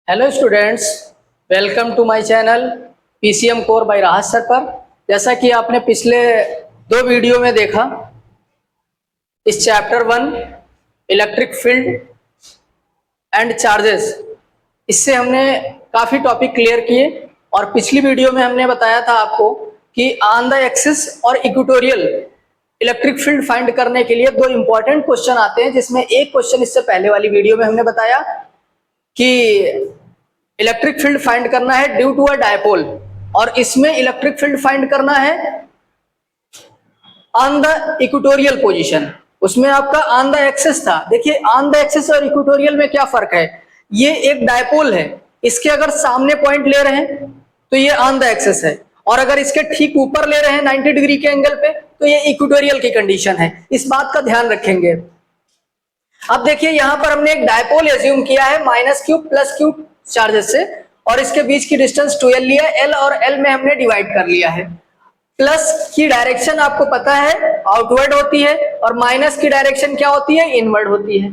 Hello students, welcome to my channel PCM core by Rahat sir पर। जैसा कि आपने पिछले दो वीडियो में देखा, इस chapter 1 electric field and charges, इससे हमने काफ़ी टॉपिक क्लियर किए। और पिछली वीडियो में हमने बताया था आपको कि ऑन द एक्सिस और इक्वेटोरियल इलेक्ट्रिक फील्ड फाइंड करने के लिए दो इंपॉर्टेंट क्वेश्चन आते हैं, जिसमें एक क्वेश्चन इससे पहले वाली वीडियो में हमने बताया कि इलेक्ट्रिक फील्ड फाइंड करना है ड्यू टू अ डायपोल, और इसमें इलेक्ट्रिक फील्ड फाइंड करना है ऑन द इक्वेटोरियल पोजीशन। उसमें आपका ऑन द एक्सिस था। देखिए, ऑन द एक्सिस और इक्वेटोरियल में क्या फर्क है। ये एक डायपोल है, इसके अगर सामने पॉइंट ले रहे हैं तो ये ऑन द एक्सिस है, और अगर इसके ठीक ऊपर ले रहे हैं 90 डिग्री के एंगल पे तो ये इक्वेटोरियल की कंडीशन है। इस बात का ध्यान रखेंगे। अब देखिए, यहां पर हमने एक डायपोल एज्यूम किया है -q प्लस q चार्जेस से, और इसके बीच की डिस्टेंस 12 लिया है। L और L में हमने डिवाइड कर लिया है। प्लस की डायरेक्शन आपको पता है आउटवर्ड होती है, और माइनस की डायरेक्शन क्या होती है, इनवर्ड होती है।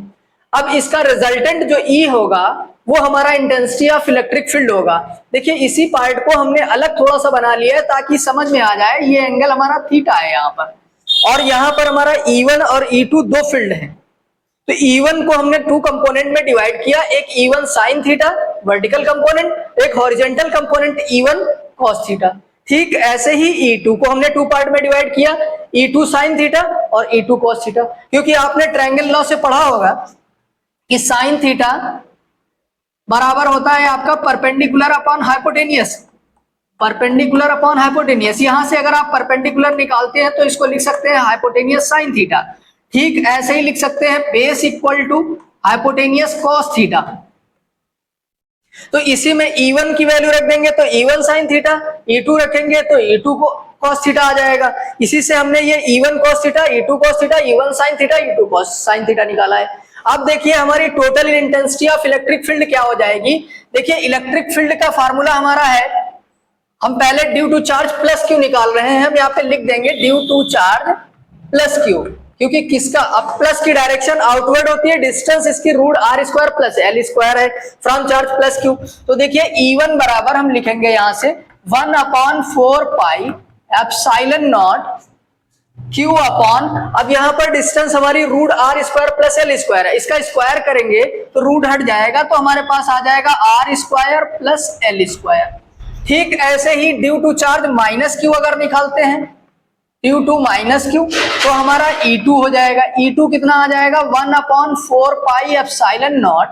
अब इसका रिजल्टेंट जो E होगा वो हमारा इंटेंसिटी ऑफ इलेक्ट्रिक फील्ड होगा। देखिए, इसी पार्ट को हमने अलग थोड़ा सा बना लिया है ताकि समझ में आ जाए। ये एंगल हमारा थीटा है यहाँ पर, और यहाँ पर हमारा E1 और E2 दो फील्ड है। तो E1 को हमने टू कंपोनेंट में डिवाइड किया, एक E1 sine theta vertical component, एक horizontal component E1 cos theta. ठीक ऐसे ही E2 को हमने टू पार्ट में डिवाइड किया, E2 साइन थीटा और E2 कॉस थीटा। क्योंकि आपने ट्रायंगल लॉ से पढ़ा होगा कि साइन थीटा बराबर होता है आपका perpendicular upon hypotenuse. Perpendicular upon hypotenuse, यहां से अगर आप परपेंडिकुलर निकालते हैं तो इसको लिख सकते हैं हाइपोटेनियस साइन थीटा। ठीक ऐसे ही लिख सकते हैं base equal to hypotenuse cos theta. तो इसी में E1 की वैल्यू रख देंगे तो E1 साइन थीटा, E2 रखेंगे तो E2 कॉस थीटा आ जाएगा। इसी से हमने ये E1 cos theta, E2 cos theta, E1 sine theta, E2 cos sine theta निकाला है। अब देखिए, हमारी total intensity of electric field क्या हो जाएगी। देखिए, इलेक्ट्रिक फील्ड का फार्मूला हमारा है, हम पहले due to charge plus Q निकाल रहे हैं। हम यहाँ पे लिख देंगे due to charge plus Q, क्योंकि किसका अब प्लस की डायरेक्शन आउटवर्ड होती है, डिस्टेंस इसकी root r square plus l square है फ्रॉम चार्ज प्लस क्यू। तो देखिए, E1 बराबर हम लिखेंगे यहां से 1/4 pi epsilon naught q upon, अब यहां पर डिस्टेंस हमारी root r square plus l square है, इसका स्क्वायर करेंगे तो रूट हट जाएगा, तो हमारे पास आ जाएगा r square plus l square. ठीक ऐसे ही due to charge minus Q अगर निकालते हैं, ड्यू टू माइनस क्यू, तो हमारा E2 हो जाएगा। E2 कितना आ जाएगा 1/4 pi epsilon naught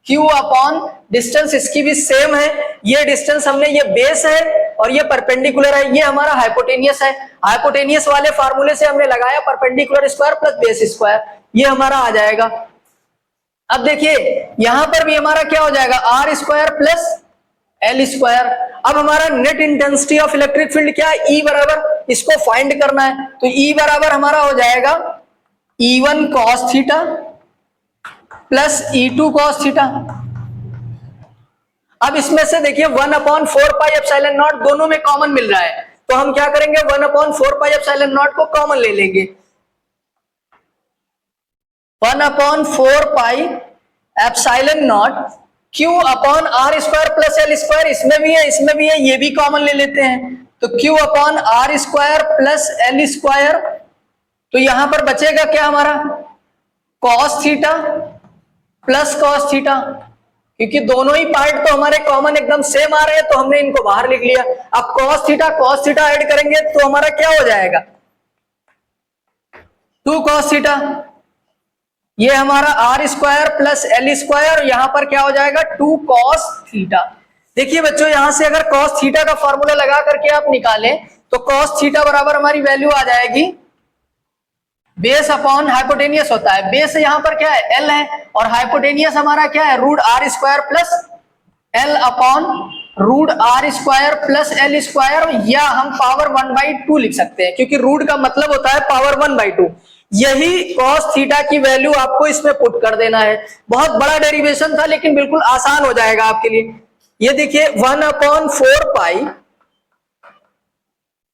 q upon, distance इसकी भी सेम है, ये डिस्टेंस हमने, ये बेस है और ये परपेंडिकुलर है, ये हमारा हाइपोटेनियस है। हाइपोटेनियस वाले फार्मूले से हमने लगाया perpendicular square plus base square, ये हमारा आ जाएगा। अब देखिए, यहां पर भी हमारा क्या हो जाएगा, r square plus l square. अब हमारा net intensity of electric field क्या है, E बराबर, इसको फाइंड करना है। तो E बराबर हमारा हो जाएगा E1 cos theta plus E2 cos theta. अब इसमें से देखिए 1/4 पाई एप्सिलॉन नॉट दोनों में कॉमन मिल रहा है, तो हम क्या करेंगे 1/4 पाई एप्सिलॉन नॉट को कॉमन ले लेंगे। 1/4 pi epsilon naught Q upon R square plus L square, इसमें भी है इसमें भी है, ये भी कॉमन ले लेते हैं। तो Q upon R square plus L square, तो यहां पर बचेगा क्या हमारा cos theta plus cos theta, क्योंकि दोनों ही पार्ट तो हमारे कॉमन एकदम सेम आ रहे हैं, तो हमने इनको बाहर लिख लिया। अब cos थीटा ऐड करेंगे तो हमारा क्या हो जाएगा 2 cos थीटा, ये हमारा R square plus L square, यहां पर क्या हो जाएगा 2 cos थीटा। देखिए बच्चों, यहां से अगर cos थीटा का फॉर्मूला लगा करके आप निकालें तो cos थीटा बराबर हमारी वैल्यू आ जाएगी बेस अपॉन हाइपोटेनियस होता है, बेस यहां पर क्या है L है, और हाइपोटेनियस हमारा क्या है root R square plus L upon root R square plus L square, या हम पावर 1/2 लिख सकते हैं, क्योंकि रूट का मतलब होता है पावर 1/2। यही cos थीटा की वैल्यू आपको इसमें पुट कर देना है। बहुत बड़ा डेरिवेशन था लेकिन बिल्कुल आसान हो जाएगा आपके लिए। ये देखिए 1/4 pi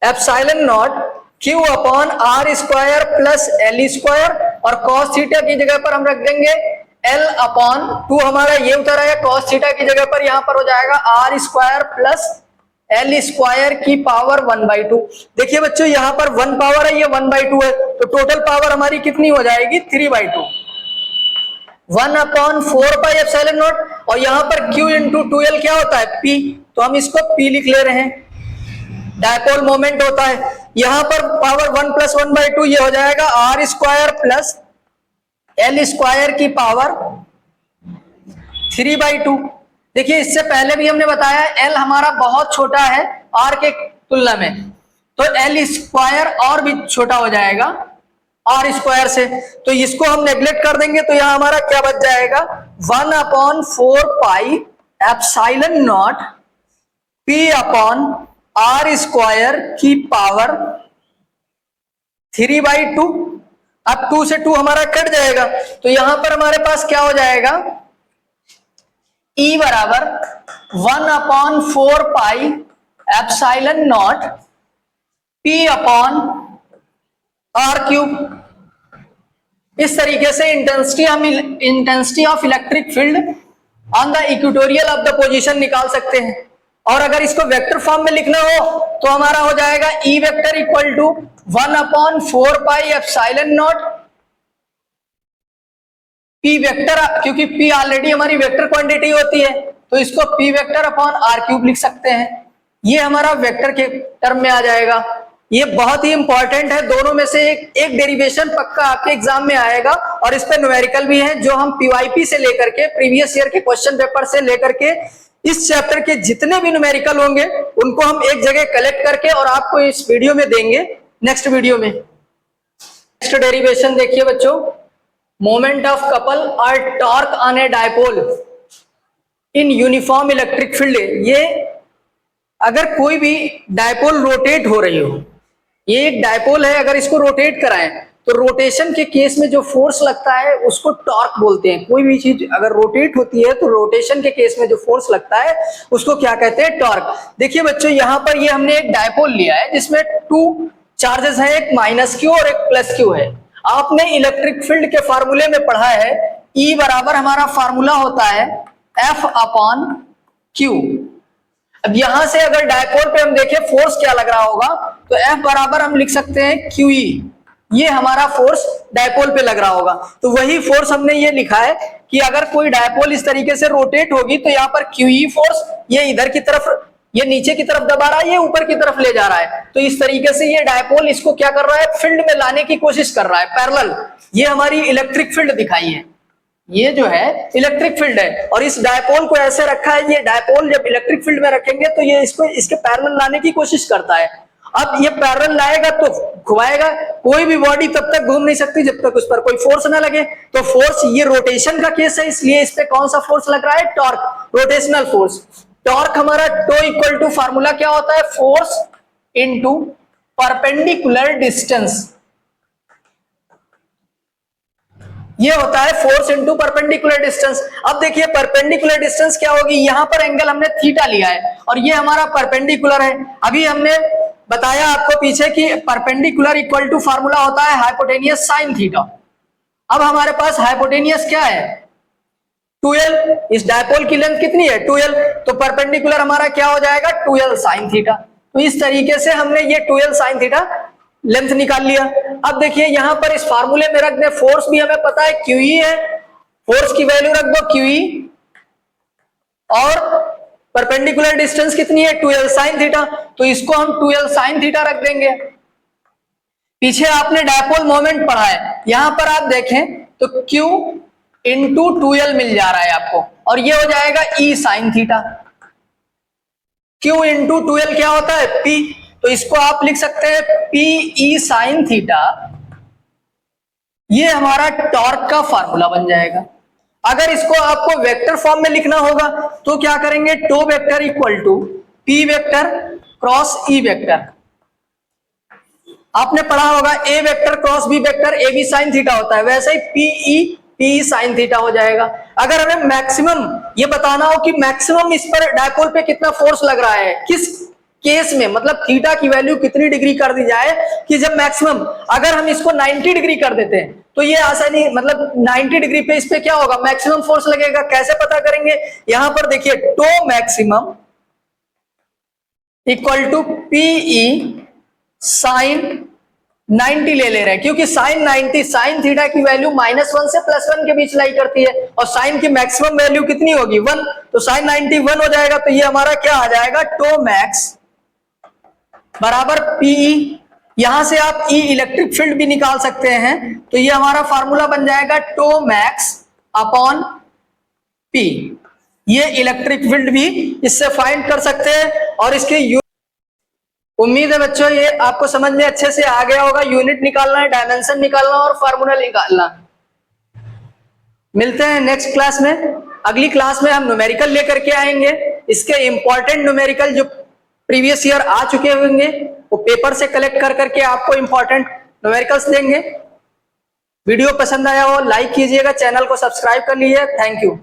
epsilon naught Q upon R square plus L square, और cos थीटा की जगह पर हम रख देंगे L अपॉन 2 हमारा ये उतर आया cos थीटा की जगह पर, यहां पर हो जाएगा r square plus L square की पावर 1/2। देखिए बच्चों यहां पर 1 पावर है, ये 1/2 है, तो टोटल पावर हमारी कितनी हो जाएगी 3/2, 1/4πε0। और यहां पर Q इंटू 2L क्या होता है P, तो हम इसको P लिख ले रहे हैं, डायपोल मोमेंट होता है। यहां पर पावर 1 प्लस 1/2 ये हो जाएगा r square plus L square की पावर 3/2। देखिए इससे पहले भी हमने बताया L हमारा बहुत छोटा है R के तुलना में, तो L स्क्वायर और भी छोटा हो जाएगा R स्क्वायर से, तो इसको हम नेग्लेक्ट कर देंगे, तो यहां हमारा क्या बच जाएगा 1/4πε0 P अपॉन R स्क्वायर की पावर 3/2। अब 2 से 2 हमारा कट जाएगा, तो यहां पर हमारे पास क्या हो जाएगा E बराबर 1/4πε0 P अपॉन R क्यूब। इस तरीके से intensity of electric field on the equatorial of the position निकाल सकते हैं। और अगर इसको वेक्टर फॉर्म में लिखना हो तो हमारा हो जाएगा E vector equal to 1/4πε0 P vector, क्योंकि P ऑलरेडी हमारी वेक्टर क्वांटिटी होती है, तो इसको P vector upon R cube लिख सकते हैं। ये हमारा वेक्टर के टर्म में आ जाएगा। ये बहुत ही इंपॉर्टेंट है, दोनों में से एक डेरिवेशन पक्का आपके एग्जाम में आएगा, और इस पे न्यूमेरिकल भी है, जो हम PYP से लेकर के प्रीवियस ईयर के क्वेश्चन पेपर से लेकर के इस चैप्टर के जितने भी न्यूमेरिकल होंगे उनको हम एक जगह कलेक्ट करके और आपको इस वीडियो में देंगे, नेक्स्ट वीडियो में। नेक्स्ट डेरिवेशन देखिए बच्चों, मोमेंट ऑफ कपल और torque on A dipole in uniform electric field. ये अगर कोई भी डायपोल रोटेट हो रही हो, ये एक डायपोल है, अगर इसको रोटेट कराएं तो रोटेशन के केस में जो फोर्स लगता है उसको टॉर्क बोलते हैं। कोई भी चीज अगर रोटेट होती है तो रोटेशन के केस में जो फोर्स लगता है उसको क्या कहते हैं टॉर्क। देखिए बच्चों यहां पर ये हमने एक डायपोल लिया है जिसमें 2 चार्जेस हैं, एक माइनस क्यू और एक प्लस क्यू है। आपने इलेक्ट्रिक फील्ड के फार्मूले में पढ़ा है E बराबर हमारा फार्मूला होता है F अपॉन क्यू। अब यहां से अगर डायपोल पे हम देखें फोर्स क्या लग रहा होगा, तो F बराबर हम लिख सकते हैं QE, ये हमारा फोर्स डायपोल पे लग रहा होगा। तो वही फोर्स हमने ये लिखा है कि अगर कोई डायपोल इस तरीके से रोटेट होगी तो यहाँ पर QE फोर्स ये इधर की तरफ, ये नीचे की तरफ दबा रहा है, ये ऊपर की तरफ ले जा रहा है, तो इस तरीके से ये डायपोल इसको क्या कर रहा है फील्ड में लाने की कोशिश कर रहा है पैरेलल। ये हमारी इलेक्ट्रिक फील्ड दिखाई है, ये जो है इलेक्ट्रिक फील्ड है, और इस डायपोल को ऐसे रखा है, ये डायपोल जब इलेक्ट्रिक फील्ड में रखेंगे तो ये इसको इसके पैरेलल लाने की कोशिश करता है। अब ये पैरेलल लाएगा तो घुमाएगा, कोई भी बॉडी तब तक घूम नहीं सकती जब तक उस पर कोई फोर्स ना लगे। तो फोर्स, ये रोटेशन का केस है, इसलिए इस पे कौन सा फोर्स लग रहा है टॉर्क, रोटेशनल फोर्स। टॉर्क हमारा टो इक्वल टू फार्मूला क्या होता है फोर्स इनटू परपेंडिकुलर डिस्टेंस, ये होता है फोर्स इनटू परपेंडिकुलर डिस्टेंस। अब देखिए परपेंडिकुलर डिस्टेंस क्या होगी, यहां पर एंगल हमने थीटा लिया है और ये हमारा परपेंडिकुलर है। अभी हमने बताया आपको पीछे कि परपेंडिकुलर इक्वल टू फार्मूला होता है हाइपोटेनियस साइन थीटा। अब हमारे पास हाइपोटेनियस क्या है 2L, इस डायपोल की लेंथ कितनी है 2L, तो परपेंडिकुलर हमारा क्या हो जाएगा 2L साइन थीटा। तो इस तरीके से हमने ये 2L साइन थीटा लेंथ निकाल लिया। अब देखिए यहां पर इस फार्मूले में रख दे, फोर्स भी हमें पता है QE है, फोर्स की वैल्यू रख दो QE, और परपेंडिकुलर डिस्टेंस कितनी है 2L साइन थीटा, तो इसको हम 2L साइन थीटा रख देंगे। पीछे आपने डायपोल मोमेंट पढ़ा है, यहां पर आप देखें तो Q इंटू 2L मिल जा रहा है आपको, और ये हो जाएगा E sine theta. Q into 2L क्या होता है P, तो इसको आप लिख सकते हैं PE साइन थीटा, ये हमारा टॉर्क का फार्मूला बन जाएगा। अगर इसको आपको वेक्टर फॉर्म में लिखना होगा तो क्या करेंगे tau vector equal to P vector cross E vector. आपने पढ़ा होगा A vector cross B vector AB sine theta होता है, वैसे ही PE साइन थीटा हो जाएगा। अगर हमें मैक्सिमम ये बताना हो कि मैक्सिमम इस पर डायपोल पे कितना फोर्स लग रहा है, किस केस में, मतलब थीटा की वैल्यू कितनी डिग्री कर दी जाए कि जब मैक्सिमम, अगर हम इसको 90 डिग्री कर देते हैं तो ये आसानी, मतलब 90 डिग्री पे इस पे क्या होगा, मैक्सिमम फोर्स लगेगा। कैसे पता करेंगे, यहां पर देखिए tau maximum equal to P E sine 90 ले रहे हैं, क्योंकि साइन 90, साइन थीटा की वैल्यू -1 से +1 के बीच लाई करती है, और साइन की मैक्सिमम वैल्यू कितनी होगी 1, तो साइन 90 1 हो जाएगा। तो ये हमारा क्या आ जाएगा, टो मैक्स बराबर पीई। यहां से आप ई इलेक्ट्रिक फील्ड भी निकाल सकते हैं, तो ये हमारा फार्मूला बन जाएगा टो मैक्स अपॉन पी। ये इलेक्ट्रिक फील्ड भी इससे फाइंड कर सकते हैं। और इसके उम्मीद है बच्चों ये आपको समझ में अच्छे से आ गया होगा। यूनिट निकालना है, डायमेंशन निकालना और फार्मूला निकालना। मिलते हैं नेक्स्ट क्लास में। अगली क्लास में हम न्यूमेरिकल लेकर के आएंगे। इसके इंपॉर्टेंट न्यूमेरिकल जो प्रीवियस ईयर आ चुके होंगे वो पेपर से कलेक्ट कर करके आपको इंपॉर्टेंट न्यूमेरिकल्स देंगे। वीडियो पसंद आया हो लाइक कीजिएगा, चैनल को सब्सक्राइब कर लीजिए। Thank you.